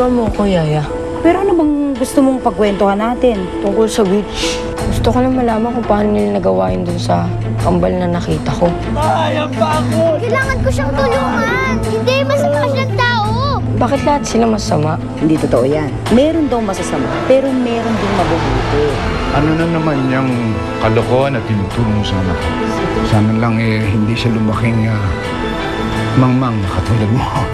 Kwentuhan mo ko, Yaya. Pero ano bang gusto mong pagkwentuhan natin? Tungkol sa witch. Gusto ko lang malaman kung paano nila nagawa yun dun sa kambal na nakita ko. Kailangan ko siyang tulungan. Hindi, masama siyang tao. Bakit lahat sila masama? Hindi totoo yan. Meron daw masasama, pero meron ding mabubuti. Ano na naman yung kalokohan at tinuturo mo sa anak ko? Sana lang hindi siya lumaking mangmang na katulad mo.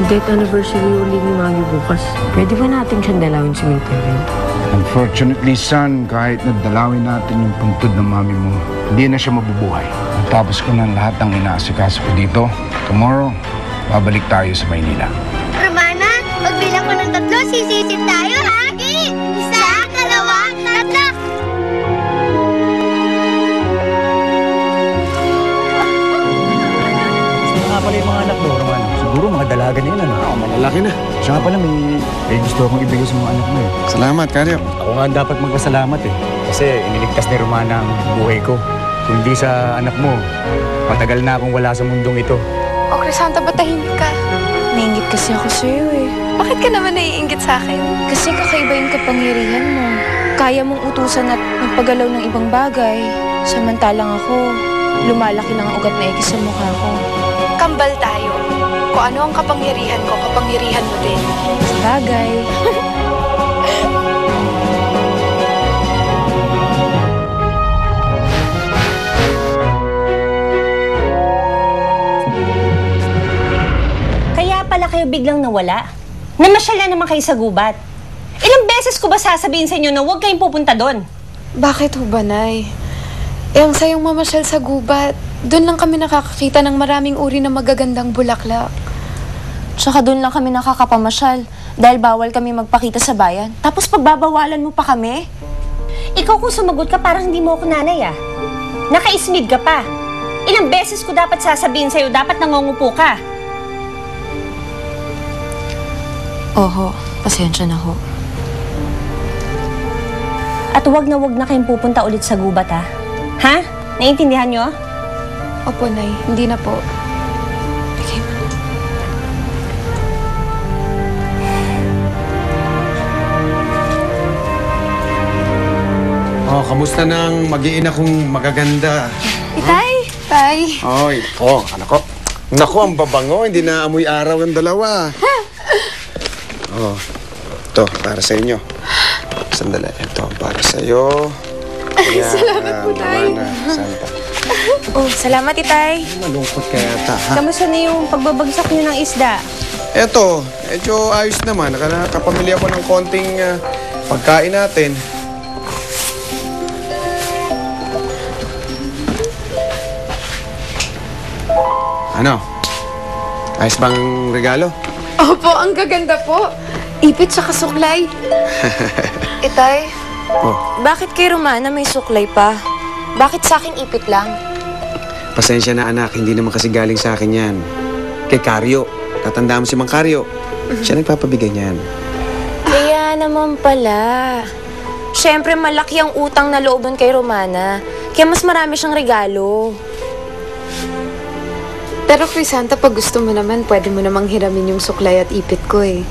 Death anniversary uli ni Mami bukas. Pwede ba natin siyang dalawin sa cemetery? Unfortunately, son, kahit nadalawin natin yung puntod ng mami mo, hindi na siya mabubuhay. Tapos ko na lahat ng inaasikaso ko dito. Tomorrow, babalik tayo sa Maynila. Romana, magbilang ko ng 3, sisisip tayo, ha? 1, 2, 3. Sino nga pala yung mga anak mo, Romano? Siguro mga dalaga na yun, ano? Oo, malalaki na. Siya nga pala, may gusto akong ibigay sa mga anak mo eh. Salamat, Karyo. Ako nga dapat magpasalamat eh. Kasi iniligtas ni Romana ang buhay ko. Kung hindi sa anak mo, matagal na akong wala sa mundong ito. O, Crisanta, ba't tahimik ka? Nainggit kasi ako sa'yo eh. Bakit ka naman naiinggit sa akin? Kasi kakaiba yung kapangyarihan mo. Kaya mong utusan at magpagalaw ng ibang bagay. Samantalang ako, lumalaki lang ang ugat na ikis sa mukha ko. Kambal tayo. Kung ano ang kapangyarihan ko, kapangyarihan mo din. Bagay. Kaya pala kayo biglang nawala? Namasyal na naman kayo sa gubat. Ilang beses ko ba sasabihin sa inyo na huwag kayong pupunta doon? Bakit ho ba, Nay? Eh, ang sayong mamasyal sa gubat. Doon lang kami nakakakita ng maraming uri ng magagandang bulaklak. Tsaka doon lang kami nakakapamasyal dahil bawal kami magpakita sa bayan. Tapos pagbabawalan mo pa kami? Ikaw kung sumagot ka parang hindi mo ako nanay ah. Naka-ismid ka pa. Ilang beses ko dapat sasabihin sa'yo, dapat nangungupo ka. Oho, pasensya na ho. At huwag na kayong pupunta ulit sa gubat ha. Ha? Naiintindihan nyo? Opo, Nay. Hindi na po. Okay. Oh, kamusta nang mag-iina kong magaganda? Itay! Tay! Oy, anak ko. Naku, ang babango. Hindi na amoy araw ang dalawa. Oh, ito, para sa inyo. Sandali, ito, para sa'yo. Ay, salamat po, Tay. Santa. Oh, salamat, Itay. Malungkot ka yata, ha? Kamusta na yung pagbabagsak nyo ng isda? Eto, medyo ayos naman. Nakapamili ako ng konting pagkain natin. Ano? Ayos bang regalo? Opo, ang gaganda po. Ipit sa kasuklay. Itay, Oh, Bakit kay Romana may suklay pa? Bakit sa akin ipit lang? pasensya na anak. Hindi naman kasi galing sa akin yan. Kay Karyo. Tatandaan mo si Mang Karyo. Siya nagpapabigay niyan. Kaya naman pala. Siyempre, malaki ang utang na looban kay Romana. Kaya mas marami siyang regalo. pero Crisanta, pag gusto mo naman, pwede mo namang hiramin yung suklay at ipit ko eh.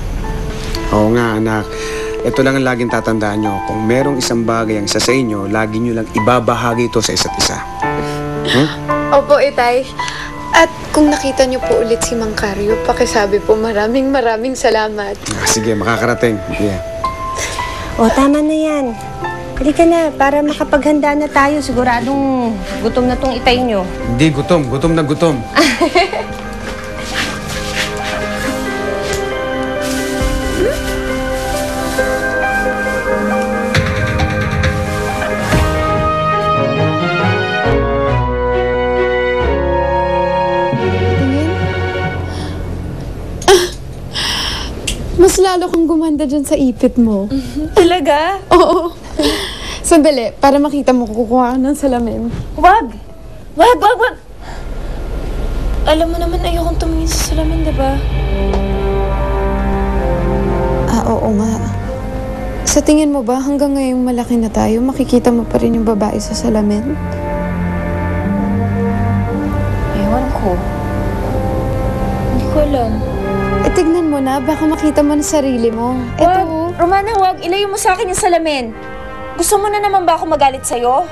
Oo nga, anak. Ito lang ang laging tatandaan nyo. Kung merong isang bagay ang isa sa inyo, lagi nyo lang ibabahagi ito sa isa't isa. Opo, Itay. At kung nakita niyo po ulit si Mang Karyo, pakisabi po maraming salamat. Sige, makakarating. Yeah. O, tama na yan. Halika na, para makapaghanda na tayo. Siguradong gutom na tong itay nyo. Hindi, gutom. Gutom na gutom. Tingin. Mas lalo kang gumanda dyan sa ipit mo. Talaga? Oo. Sandali, para makita mo, kukuha ka ng salamin. Wag! Alam mo naman, ayokong tumingin sa salamin, diba? Oo nga. Sa tingin mo ba, hanggang ngayong malaki na tayo, makikita mo pa rin yung babae sa salamin? Ewan ko. Hindi ko alam. tignan mo na, baka makita mo na sarili mo. Eto, oh. Romana, wag. Ilayo mo sa akin yung salamin. Gusto mo na naman ba ako magalit sa'yo?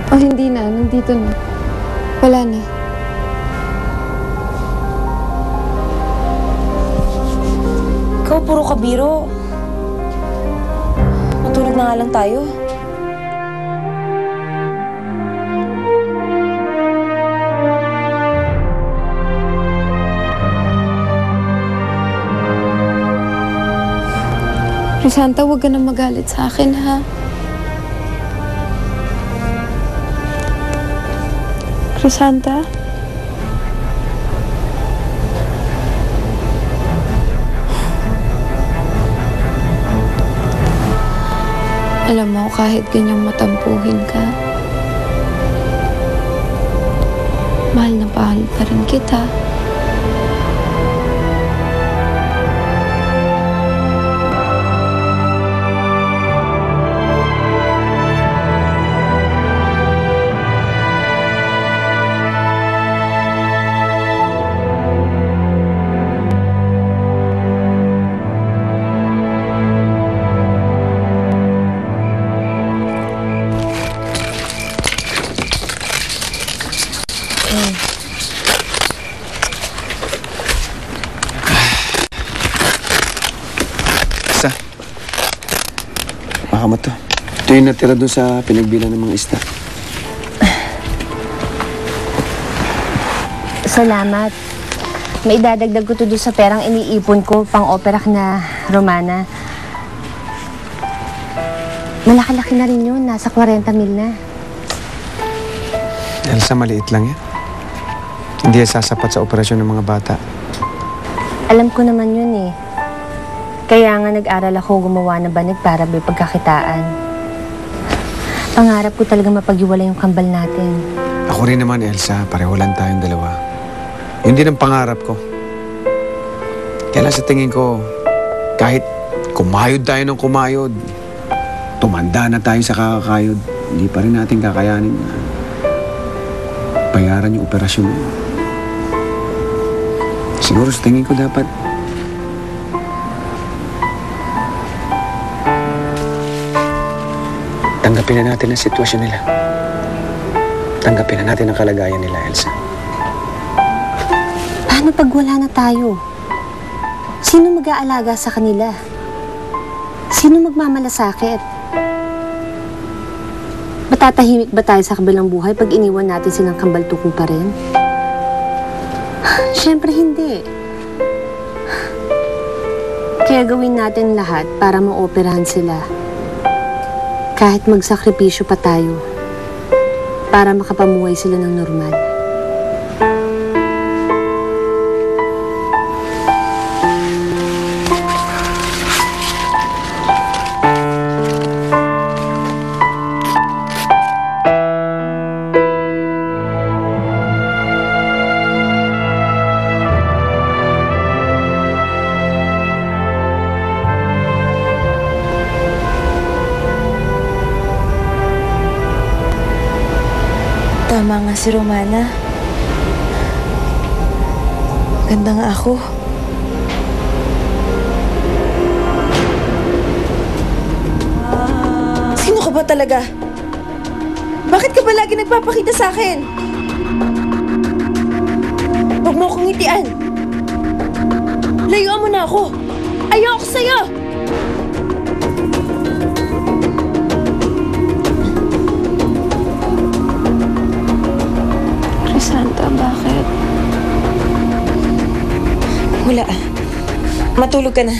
Oh, hindi na. Nandito na. Wala na. Ikaw, puro kabiro. Matulog na nga lang tayo. Crisanta, huwag ka na magalit sa akin, ha? Crisanta? Alam mo, kahit ganyang matampuhin ka, mahal na mahal pa rin kita. Baka mo to. Ito yung natira doon sa pinagbilan ng mga isda. Salamat. May idadagdag ko to doon sa perang iniipon ko pang opera na Romana. Malaki-laki na rin yun. Nasa 40 mil na. Elsa, maliit lang yan. Hindi yan sasapat sa operasyon ng mga bata. Alam ko naman yun eh. Kaya nga nag-aral ako gumawa ng banig para may pagkakitaan. Pangarap ko talaga mapag-iwalay yung kambal natin. Ako rin naman, Elsa. Pareho lang tayong dalawa. Yun din ang pangarap ko. Kaya lang sa tingin ko, kahit kumayod tayo ng kumayod, tumanda na tayo sa kakakayod, hindi pa rin natin kakayanin na bayaran yung operasyon na yun. Siguro sa tingin ko dapat tanggapin na natin ang sitwasyon nila. Tanggapin na natin ang kalagayan nila, Elsa. Paano pag wala na tayo? Sino mag-aalaga sa kanila? Sino magmamalasakit? Matatahimik ba tayo sa kabilang buhay pag iniwan natin silang kambal tuko pa rin? Siyempre hindi. Kaya gawin natin lahat para maoperahan sila. Kahit magsakripisyo pa tayo para makapamuhay sila ng normal. Tama nga si Romana. Ganda nga ako. Sino ka ba talaga? Bakit ka ba lagi nagpapakita sa akin? Huwag mo akong ngitian. Layuan mo na ako. Ayoko sa'yo! Crisanta, bakit? Wala. Matulog ka na.